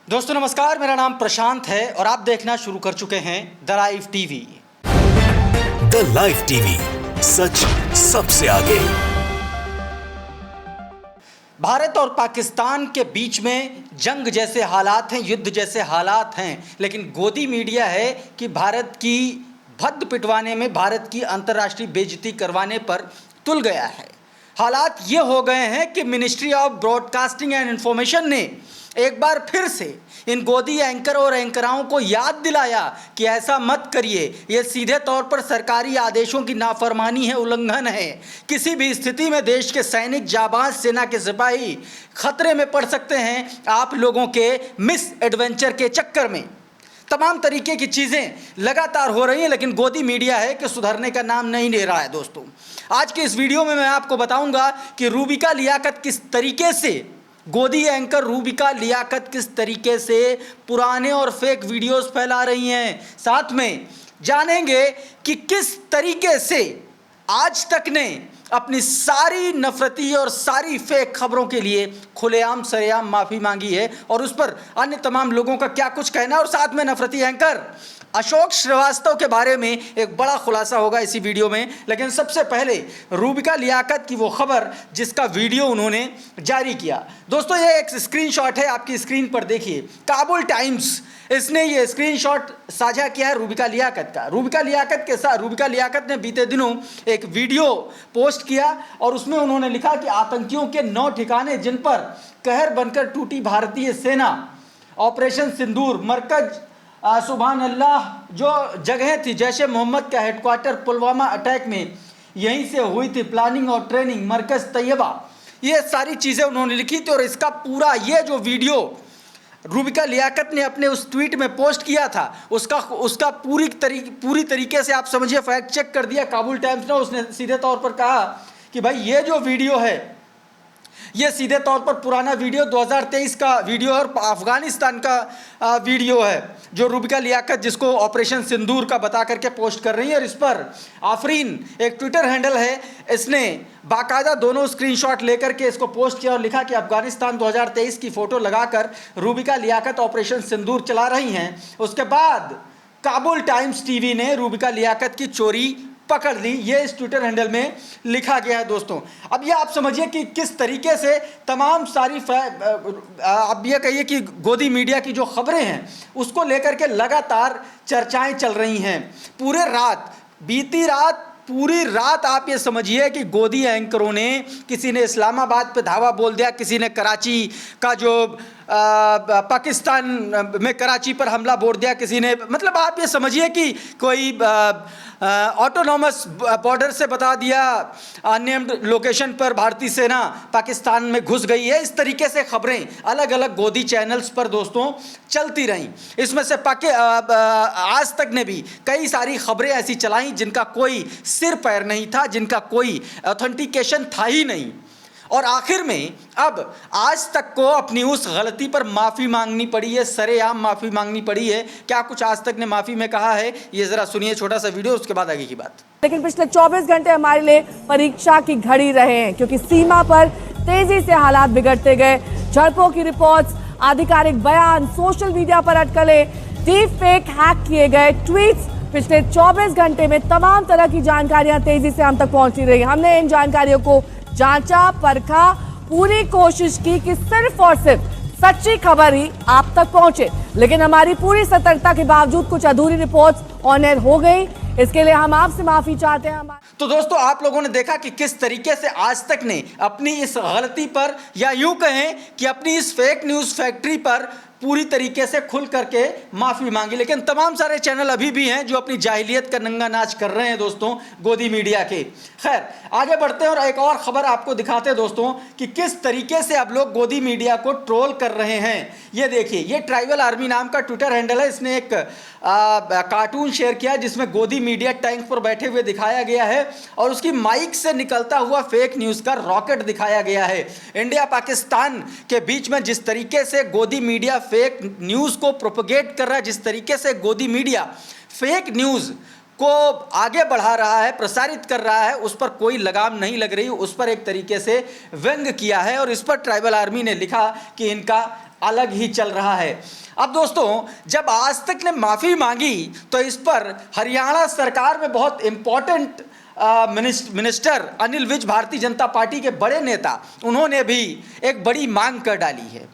दोस्तों नमस्कार, मेरा नाम प्रशांत है और आप देखना शुरू कर चुके हैं the live TV. The live TV, सच सबसे आगे। भारत और पाकिस्तान के बीच में जंग जैसे हालात हैं, युद्ध जैसे हालात हैं, लेकिन गोदी मीडिया है कि भारत की भद्द पिटवाने में, भारत की अंतर्राष्ट्रीय बेइज्जती करवाने पर तुल गया है। हालात ये हो गए हैं कि ministry of broadcasting and information ने एक बार फिर से इन गोदी एंकर और एंकराओं को याद दिलाया कि ऐसा मत करिए, ये सीधे तौर पर सरकारी आदेशों की नाफरमानी है, उल्लंघन है। किसी भी स्थिति में देश के सैनिक, जाबाज सेना के सिपाही खतरे में पड़ सकते हैं आप लोगों के मिस एडवेंचर के चक्कर में। तमाम तरीके की चीज़ें लगातार हो रही हैं, लेकिन गोदी मीडिया है कि सुधरने का नाम नहीं ले रहा है। दोस्तों, आज के इस वीडियो में मैं आपको बताऊंगा कि रूबिका लियाकत किस तरीके से, गोदी एंकर रूबिका लियाकत किस तरीके से पुराने और फेक वीडियोस फैला रही हैं। साथ में जानेंगे कि किस तरीके से आज तक ने अपनी सारी नफरती और सारी फेक खबरों के लिए खुलेआम सरेआम माफ़ी मांगी है और उस पर अन्य तमाम लोगों का क्या कुछ कहना है। और साथ में नफरती एंकर अशोक श्रीवास्तव के बारे में एक बड़ा खुलासा होगा इसी वीडियो में। लेकिन सबसे पहले रूबिका लियाकत की वो खबर जिसका वीडियो उन्होंने जारी किया। दोस्तों, ये एक स्क्रीनशॉट है, आपकी स्क्रीन पर देखिए। काबुल टाइम्स इसने ये स्क्रीनशॉट साझा किया है रूबिका लियाकत का। रूबिका लियाकत ने बीते दिनों एक वीडियो पोस्ट किया और उसमें उन्होंने लिखा कि आतंकियों के 9 ठिकाने जिन पर कहर बनकर टूटी भारतीय सेना, ऑपरेशन सिंदूर, मरकज सुभान अल्लाह, जो जगह थी जैशे मोहम्मद का हेडक्वार्टर पुलवामा अटैक में यहीं से हुई थी प्लानिंग और ट्रेनिंग, मरकज तैयबा, ये सारी चीज़ें उन्होंने लिखी थी। और इसका पूरा ये जो वीडियो रूबिका लियाकत ने अपने उस ट्वीट में पोस्ट किया था, उसका पूरी तरीके से आप समझिए फैक्ट चेक कर दिया काबुल टाइम्स ने। उसने सीधे तौर पर कहा कि भाई ये जो वीडियो है ये सीधे तौर पर पुराना वीडियो 2023 का वीडियो और अफगानिस्तान का वीडियो है, जो रूबिका लियाकत जिसको ऑपरेशन सिंदूर का बता करके पोस्ट कर रही है। और इस पर आफरीन एक ट्विटर हैंडल है, इसने बाकायदा दोनों स्क्रीनशॉट लेकर के इसको पोस्ट किया और लिखा कि अफगानिस्तान 2023 की फ़ोटो लगाकर रूबिका लियाकत ऑपरेशन सिंदूर चला रही हैं। उसके बाद काबुल टाइम्स टीवी ने रूबिका लियाकत की चोरी पकड़ ली, ये इस ट्विटर हैंडल में लिखा गया है। दोस्तों, अब ये आप समझिए कि किस तरीके से तमाम सारी आप ये कहिए कि गोदी मीडिया की जो खबरें हैं उसको लेकर के लगातार चर्चाएं चल रही हैं। पूरी रात आप ये समझिए कि गोदी एंकरों ने, किसी ने इस्लामाबाद पे धावा बोल दिया, किसी ने कराची का जो पाकिस्तान में कराची पर हमला बोल दिया, किसी ने, मतलब आप ये समझिए कि कोई ऑटोनॉमस बॉर्डर से बता दिया, अननेम्ड लोकेशन पर भारतीय सेना पाकिस्तान में घुस गई है। इस तरीके से खबरें अलग अलग गोदी चैनल्स पर दोस्तों चलती रहीं। इसमें से आज तक ने भी कई सारी खबरें ऐसी चलाई जिनका कोई सिर पैर नहीं था, जिनका कोई ऑथेंटिकेशन था ही नहीं। और आखिर में अब आज तक को अपनी उस गलती पर माफ़ी मांगनी पड़ी है, सरेआम माफ़ी मांगनी पड़ी है। क्या कुछ आज तक ने माफ़ी में कहा है, ये ज़रा सुनिए छोटा सा वीडियो, उसके बाद आगे की बात। लेकिन पिछले 24 घंटे हमारे लिए परीक्षा की घड़ी रहे हैं, क्योंकि सीमा पर तेजी से हालात बिगड़ते गए। झड़पों की रिपोर्ट्स, आधिकारिक बयान, सोशल मीडिया पर अटकलें, डीप फेक, हैक किए गए ट्वीट्स, पिछले 24 घंटे में तमाम तरह की जानकारियां तेजी से हम तक पहुंची रही। हमने इन जानकारियों को जांचा, परखा, पूरी कोशिश की कि सिर्फ और सिर्फ सच्ची खबर ही आप तक पहुंचे। लेकिन हमारी पूरी सतर्कता के बावजूद कुछ अधूरी रिपोर्ट्स ऑन एयर हो गई। इसके लिए हम आपसे माफी चाहते हैं। तो दोस्तों, आप लोगों ने देखा कि किस तरीके से आज तक ने अपनी इस गलती पर, या यूं कहें कि अपनी इस फेक न्यूज़ फैक्ट्री पर पूरी तरीके से खुल करके माफ़ी मांगी। लेकिन तमाम सारे चैनल अभी भी हैं जो अपनी जाहिलियत का नंगा नाच कर रहे हैं दोस्तों, गोदी मीडिया के। खैर, आगे बढ़ते हैं और एक और ख़बर आपको दिखाते हैं दोस्तों कि किस तरीके से अब लोग गोदी मीडिया को ट्रोल कर रहे हैं। ये देखिए, ये ट्राइबल आर्मी नाम का ट्विटर हैंडल है, इसने एक कार्टून शेयर किया जिसमें गोदी मीडिया टैंक पर बैठे हुए दिखाया गया है और उसकी माइक से निकलता हुआ फेक न्यूज़ का रॉकेट दिखाया गया है। इंडिया पाकिस्तान के बीच में जिस तरीके से गोदी मीडिया फेक न्यूज़ को प्रोपगेट कर रहा है, जिस तरीके से गोदी मीडिया फेक न्यूज़ को आगे बढ़ा रहा है, प्रसारित कर रहा है, उस पर कोई लगाम नहीं लग रही, उस पर एक तरीके से व्यंग किया है। और इस पर ट्राइबल आर्मी ने लिखा कि इनका अलग ही चल रहा है। अब दोस्तों, जब आज तक ने माफ़ी मांगी तो इस पर हरियाणा सरकार में बहुत important minister Anil Vij, Bharatiya Janata party के बड़े नेता, उन्होंने भी एक बड़ी मांग कर डाली है।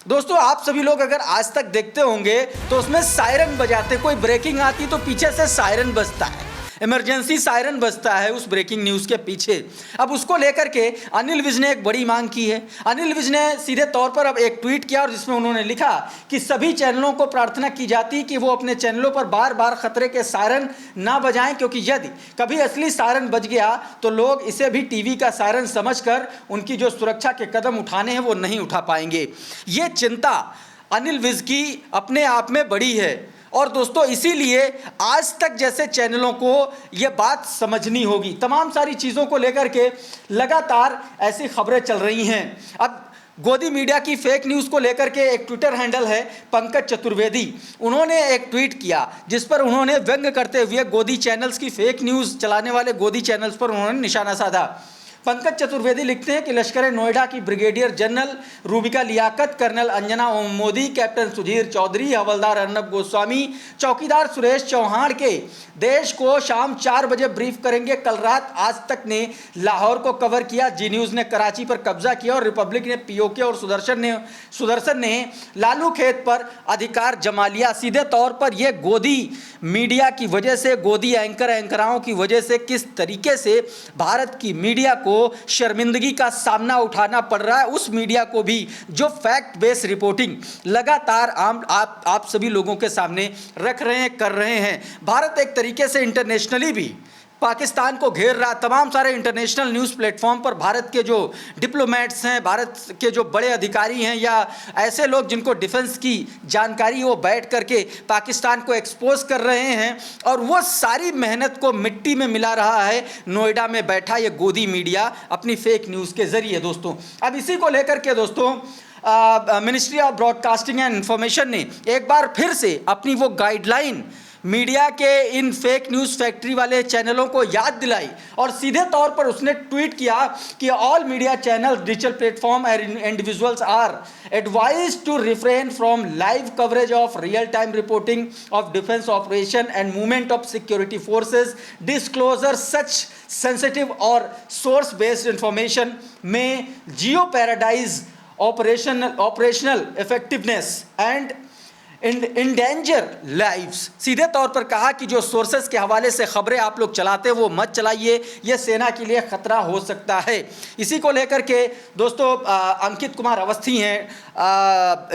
दोस्तों, आप सभी लोग अगर आज तक देखते होंगे तो उसमें सायरन बजाते, कोई ब्रेकिंग आती तो पीछे से सायरन बजता है, इमरजेंसी सायरन बजता है उस ब्रेकिंग न्यूज़ के पीछे। अब उसको लेकर के अनिल विज ने एक बड़ी मांग की है। अनिल विज ने सीधे तौर पर अब एक ट्वीट किया और जिसमें उन्होंने लिखा कि सभी चैनलों को प्रार्थना की जाती कि वो अपने चैनलों पर बार बार खतरे के सायरन ना बजाएं, क्योंकि यदि कभी असली सायरन बज गया तो लोग इसे भी टीवी का सायरन समझकर उनकी जो सुरक्षा के कदम उठाने हैं वो नहीं उठा पाएंगे। ये चिंता अनिल विज की अपने आप में बड़ी है और दोस्तों इसीलिए आज तक जैसे चैनलों को ये बात समझनी होगी। तमाम सारी चीज़ों को लेकर के लगातार ऐसी खबरें चल रही हैं। अब गोदी मीडिया की फेक न्यूज़ को लेकर के एक ट्विटर हैंडल है पंकज चतुर्वेदी, उन्होंने एक ट्वीट किया जिस पर उन्होंने व्यंग करते हुए गोदी चैनल्स की फेक न्यूज़ चलाने वाले गोदी चैनल्स पर उन्होंने निशाना साधा। पंकज चतुर्वेदी लिखते हैं कि लश्कर नोएडा की brigadier general Rubika Liyaquat, colonel Anjana Om Modi, captain Sudhir Chaudhary, हवलदार अर्नब गोस्वामी, चौकीदार सुरेश चौहान के देश को शाम 4 बजे ब्रीफ करेंगे। कल रात आज तक ने लाहौर को कवर किया, जी न्यूज़ ने कराची पर कब्जा किया और रिपब्लिक ने पीओके और सुदर्शन ने लालू खेत पर अधिकार जमा लिया। सीधे तौर पर यह गोदी मीडिया की वजह से, गोदी एंकराओं की वजह से किस तरीके से भारत की मीडिया को शर्मिंदगी का सामना उठाना पड़ रहा है, उस मीडिया को भी जो फैक्ट बेस्ड रिपोर्टिंग लगातार आप सभी लोगों के सामने रख रहे हैं, कर रहे हैं। भारत एक तरीके से इंटरनेशनली भी पाकिस्तान को घेर रहा। तमाम सारे इंटरनेशनल न्यूज़ प्लेटफॉर्म पर भारत के जो डिप्लोमेट्स हैं, भारत के जो बड़े अधिकारी हैं या ऐसे लोग जिनको डिफेंस की जानकारी, वो बैठ करके पाकिस्तान को एक्सपोज कर रहे हैं और वो सारी मेहनत को मिट्टी में मिला रहा है नोएडा में बैठा ये गोदी मीडिया अपनी फेक न्यूज़ के ज़रिए। दोस्तों, अब इसी को लेकर के दोस्तों ministry of broadcasting and information ने एक बार फिर से अपनी वो गाइडलाइन मीडिया के इन फेक न्यूज़ फैक्ट्री वाले चैनलों को याद दिलाई और सीधे तौर पर उसने ट्वीट किया कि all media channel, digital platform and individuals are advised to refrain from live coverage of real time reporting of defence operation and movement of security forces, disclosure such sensitive और सोर्स बेस्ड इंफॉर्मेशन में jeopardise operational effectiveness and endanger lives. सीधे तौर पर कहा कि जो sources के हवाले से खबरें आप लोग चलाते हैं वो मत चलाइए, ये सेना के लिए खतरा हो सकता है। इसी को लेकर के दोस्तों अंकित कुमार अवस्थी हैं,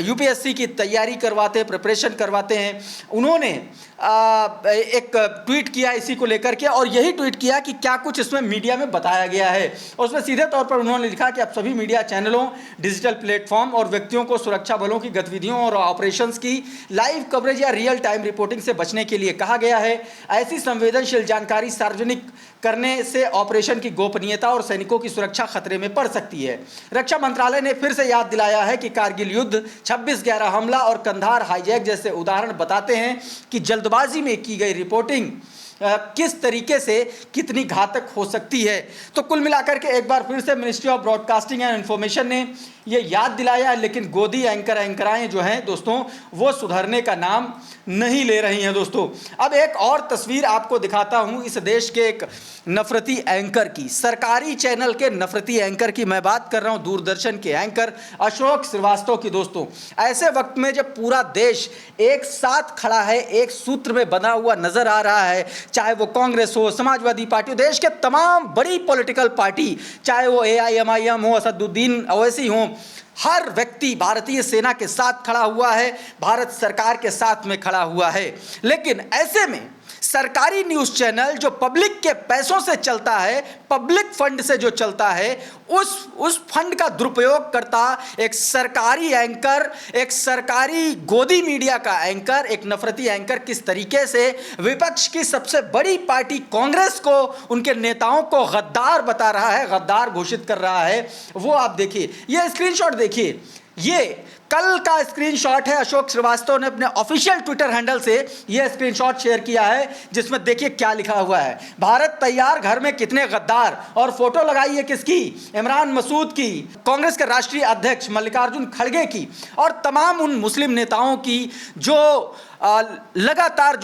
यूपीएससी की तैयारी करवाते, प्रिपरेशन करवाते हैं, उन्होंने एक ट्वीट किया इसी को लेकर के और यही ट्वीट किया कि क्या कुछ इसमें मीडिया में बताया गया है। और उसमें सीधे तौर पर उन्होंने लिखा कि अब सभी मीडिया चैनलों, डिजिटल प्लेटफॉर्म और व्यक्तियों को सुरक्षा बलों की गतिविधियों और ऑपरेशंस की लाइव कवरेज या रियल टाइम रिपोर्टिंग से बचने के लिए कहा गया है। ऐसी संवेदनशील जानकारी सार्वजनिक करने से ऑपरेशन की गोपनीयता और सैनिकों की सुरक्षा खतरे में पड़ सकती है। रक्षा मंत्रालय ने फिर से याद दिलाया है कि कारगिल युद्ध, 26/11 हमला और कंधार हाईजैक जैसे उदाहरण बताते हैं कि जल्दबाजी में की गई रिपोर्टिंग किस तरीके से कितनी घातक हो सकती है। तो कुल मिलाकर के एक बार फिर से ministry of broadcasting and information ने ये याद दिलाया है, लेकिन गोदी एंकराएं जो हैं दोस्तों वो सुधरने का नाम नहीं ले रही हैं। दोस्तों, अब एक और तस्वीर आपको दिखाता हूं इस देश के एक नफरती एंकर की, सरकारी चैनल के नफरती एंकर की मैं बात कर रहा हूं, दूरदर्शन के एंकर अशोक श्रीवास्तव की। दोस्तों, ऐसे वक्त में जब पूरा देश एक साथ खड़ा है, एक सूत्र में बना हुआ नजर आ रहा है, चाहे वो कांग्रेस हो, समाजवादी पार्टी हो, देश के तमाम बड़ी पॉलिटिकल पार्टी, चाहे वो AIMIM हो, असदुद्दीन ओवैसी हो, हर व्यक्ति भारतीय सेना के साथ खड़ा हुआ है, भारत सरकार के साथ में खड़ा हुआ है। लेकिन ऐसे में सरकारी न्यूज़ चैनल जो पब्लिक के पैसों से चलता है, पब्लिक फंड से जो चलता है, उस फंड का दुरुपयोग करता एक सरकारी एंकर, एक सरकारी गोदी मीडिया का एंकर, एक नफरती एंकर किस तरीके से विपक्ष की सबसे बड़ी पार्टी कांग्रेस को, उनके नेताओं को गद्दार बता रहा है, गद्दार घोषित कर रहा है, वो आप देखिए। ये स्क्रीनशॉट देखिए, ये कल का स्क्रीनशॉट है। अशोक श्रीवास्तव ने अपने ऑफिशियल ट्विटर हैंडल से यह स्क्रीनशॉट शेयर किया है, जिसमें देखिए क्या लिखा हुआ है। भारत तैयार, घर में कितने गद्दार, और फोटो लगाई है किसकी? इमरान मसूद की, कांग्रेस के राष्ट्रीय अध्यक्ष मल्लिकार्जुन खड़गे की, और तमाम उन मुस्लिम नेताओं की जो लगातार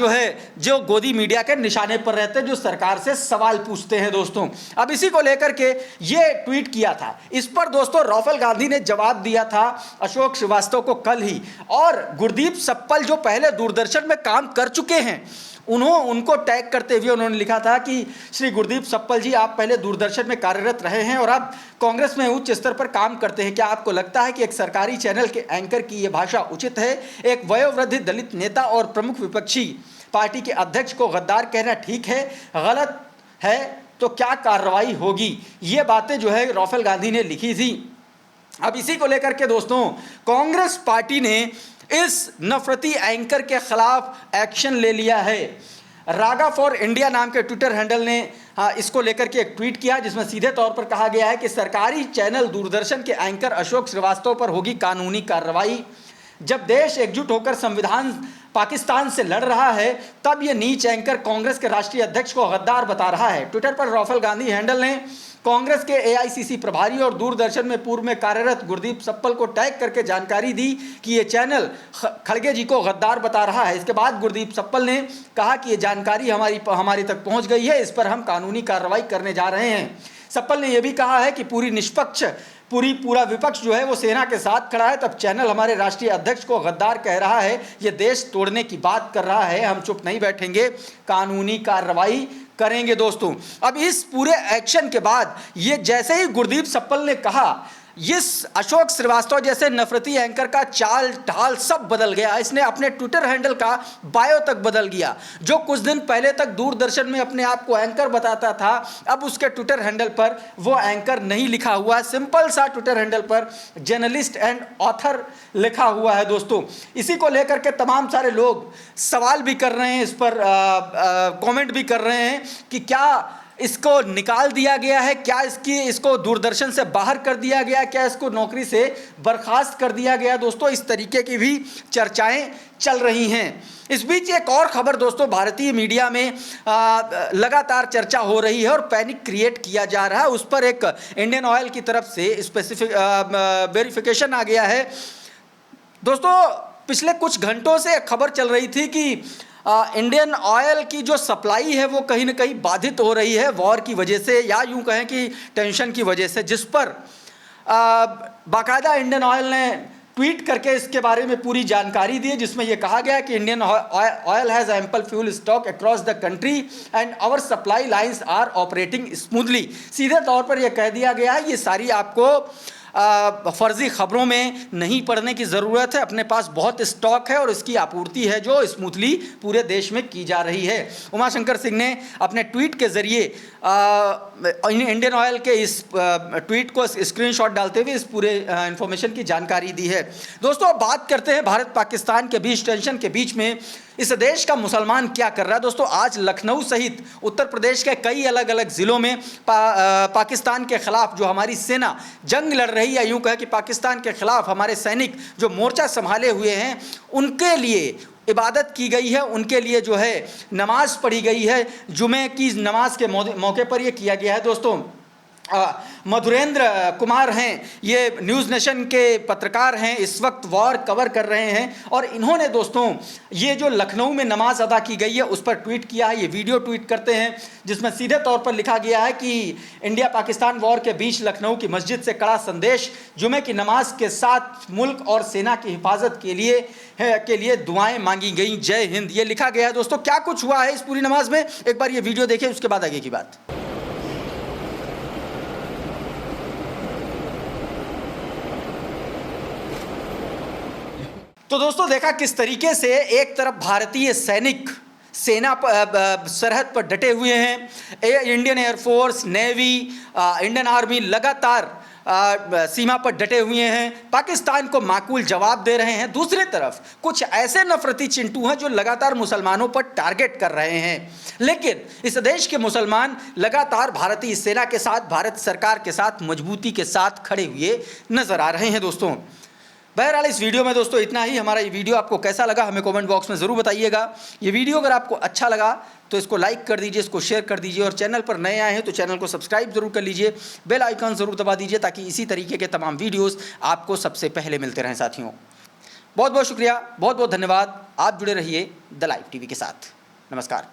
जो गोदी मीडिया के निशाने पर रहते हैं, जो सरकार से सवाल पूछते हैं दोस्तों। अब इसी को लेकर के ये ट्वीट किया था। इस पर दोस्तों राहुल गांधी ने जवाब दिया था अशोक श्रीवास्तव को कल ही, और गुरदीप सप्पल जो पहले दूरदर्शन में काम कर चुके हैं, उनको टैग करते हुए उन्होंने लिखा था कि श्री गुरदीप सप्पल जी, आप पहले दूरदर्शन में कार्यरत रहे हैं और आप कांग्रेस में उच्च स्तर पर काम करते हैं। क्या आपको लगता है कि एक सरकारी चैनल के एंकर की यह भाषा उचित है? एक वयोवृद्ध दलित नेता और प्रमुख विपक्षी पार्टी के अध्यक्ष को गद्दार कहना ठीक है? गलत है तो क्या कार्रवाई होगी? ये बातें राहुल गांधी ने लिखी थी। अब इसी को लेकर के दोस्तों कांग्रेस पार्टी ने इस नफरती एंकर के खिलाफ एक्शन ले लिया है। रागा फॉर इंडिया नाम के ट्विटर हैंडल ने इसको लेकर के एक ट्वीट किया, जिसमें सीधे तौर पर कहा गया है कि सरकारी चैनल दूरदर्शन के एंकर अशोक श्रीवास्तव पर होगी कानूनी कार्रवाई। जब देश एकजुट होकर संविधान पाकिस्तान से लड़ रहा है, तब ये नीच एंकर कांग्रेस के राष्ट्रीय अध्यक्ष को गद्दार बता रहा है। ट्विटर पर राहुल गांधी हैंडल ने कांग्रेस के एआईसीसी प्रभारी और दूरदर्शन में पूर्व में कार्यरत गुरदीप सप्पल को टैग करके जानकारी दी कि ये चैनल खड़गे जी को गद्दार बता रहा है। इसके बाद गुरदीप सप्पल ने कहा कि ये जानकारी हमारी तक पहुंच गई है, इस पर हम कानूनी कार्रवाई करने जा रहे हैं। सप्पल ने यह भी कहा है कि पूरा विपक्ष वो सेना के साथ खड़ा है, तब चैनल हमारे राष्ट्रीय अध्यक्ष को गद्दार कह रहा है, ये देश तोड़ने की बात कर रहा है, हम चुप नहीं बैठेंगे, कानूनी कार्रवाई करेंगे दोस्तों। अब इस पूरे एक्शन के बाद ये जैसे ही गुरदीप सप्पल ने कहा, इस अशोक श्रीवास्तव जैसे नफरती एंकर का चाल ढाल सब बदल गया। इसने अपने ट्विटर हैंडल का बायो तक बदल गया। जो कुछ दिन पहले तक दूरदर्शन में अपने आप को एंकर बताता था, अब उसके ट्विटर हैंडल पर वो एंकर नहीं लिखा हुआ है, सिंपल सा ट्विटर हैंडल पर जर्नलिस्ट एंड ऑथर लिखा हुआ है दोस्तों। इसी को लेकर के तमाम सारे लोग सवाल भी कर रहे हैं, इस पर कमेंट भी कर रहे हैं कि क्या इसको निकाल दिया गया है, क्या इसको दूरदर्शन से बाहर कर दिया गया, क्या इसको नौकरी से बर्खास्त कर दिया गया। दोस्तों इस तरीके की भी चर्चाएं चल रही हैं। इस बीच एक और खबर दोस्तों भारतीय मीडिया में लगातार चर्चा हो रही है और पैनिक क्रिएट किया जा रहा है। उस पर एक इंडियन ऑयल की तरफ से स्पेसिफिक वेरिफिकेशन आ गया है। दोस्तों पिछले कुछ घंटों से एक खबर चल रही थी कि इंडियन ऑयल की जो सप्लाई है वो कहीं ना कहीं बाधित हो रही है वॉर की वजह से, या यूं कहें कि टेंशन की वजह से, जिस पर बाकायदा इंडियन ऑयल ने ट्वीट करके इसके बारे में पूरी जानकारी दी, जिसमें यह कहा गया कि Indian oil has ample fuel stock across the country and our supply lines are operating smoothly. सीधे तौर पर यह कह दिया गया है, ये सारी आपको फर्जी खबरों में नहीं पड़ने की ज़रूरत है। अपने पास बहुत स्टॉक है और इसकी आपूर्ति है जो स्मूथली पूरे देश में की जा रही है। उमाशंकर सिंह ने अपने ट्वीट के ज़रिए इंडियन ऑयल के इस ट्वीट को स्क्रीनशॉट डालते हुए इस पूरे इन्फॉर्मेशन की जानकारी दी है। दोस्तों अब बात करते हैं भारत पाकिस्तान के बीच टेंशन के बीच में इस देश का मुसलमान क्या कर रहा है। दोस्तों आज लखनऊ सहित उत्तर प्रदेश के कई अलग अलग ज़िलों में पाकिस्तान के खिलाफ जो हमारी सेना जंग लड़ रही है, यूँ कहे कि पाकिस्तान के खिलाफ हमारे सैनिक जो मोर्चा संभाले हुए हैं, उनके लिए इबादत की गई है, उनके लिए नमाज पढ़ी गई है। जुमे की नमाज के मौके पर यह किया गया है। दोस्तों मधुरेंद्र कुमार हैं, ये न्यूज़ नेशन के पत्रकार हैं, इस वक्त वॉर कवर कर रहे हैं और इन्होंने दोस्तों ये जो लखनऊ में नमाज अदा की गई है उस पर ट्वीट किया है। ये वीडियो ट्वीट करते हैं जिसमें सीधे तौर पर लिखा गया है कि इंडिया पाकिस्तान वॉर के बीच लखनऊ की मस्जिद से कड़ा संदेश, जुमे की नमाज के साथ मुल्क और सेना की हिफाजत के लिए दुआएं मांगी गई, जय हिंद, ये लिखा गया है। दोस्तों क्या कुछ हुआ है इस पूरी नमाज में, एक बार ये वीडियो देखें, उसके बाद आगे की बात। तो दोस्तों देखा किस तरीके से एक तरफ भारतीय सैनिक सेना सरहद पर डटे हुए हैं, Indian air force, navy, Indian army लगातार सीमा पर डटे हुए हैं, पाकिस्तान को माकूल जवाब दे रहे हैं। दूसरी तरफ कुछ ऐसे नफरती चिंटू हैं जो लगातार मुसलमानों पर टारगेट कर रहे हैं, लेकिन इस देश के मुसलमान लगातार भारतीय सेना के साथ, भारत सरकार के साथ मजबूती के साथ खड़े हुए नजर आ रहे हैं। दोस्तों बहरहाल इस वीडियो में दोस्तों इतना ही। हमारा ये वीडियो आपको कैसा लगा हमें कमेंट बॉक्स में ज़रूर बताइएगा। ये वीडियो अगर आपको अच्छा लगा तो इसको लाइक कर दीजिए, इसको शेयर कर दीजिए, और चैनल पर नए आए हैं तो चैनल को सब्सक्राइब जरूर कर लीजिए, बेल आइकन ज़रूर दबा दीजिए ताकि इसी तरीके के तमाम वीडियोज़ आपको सबसे पहले मिलते रहें साथियों। बहुत बहुत शुक्रिया, बहुत बहुत धन्यवाद। आप जुड़े रहिए द लाइव टीवी के साथ। नमस्कार।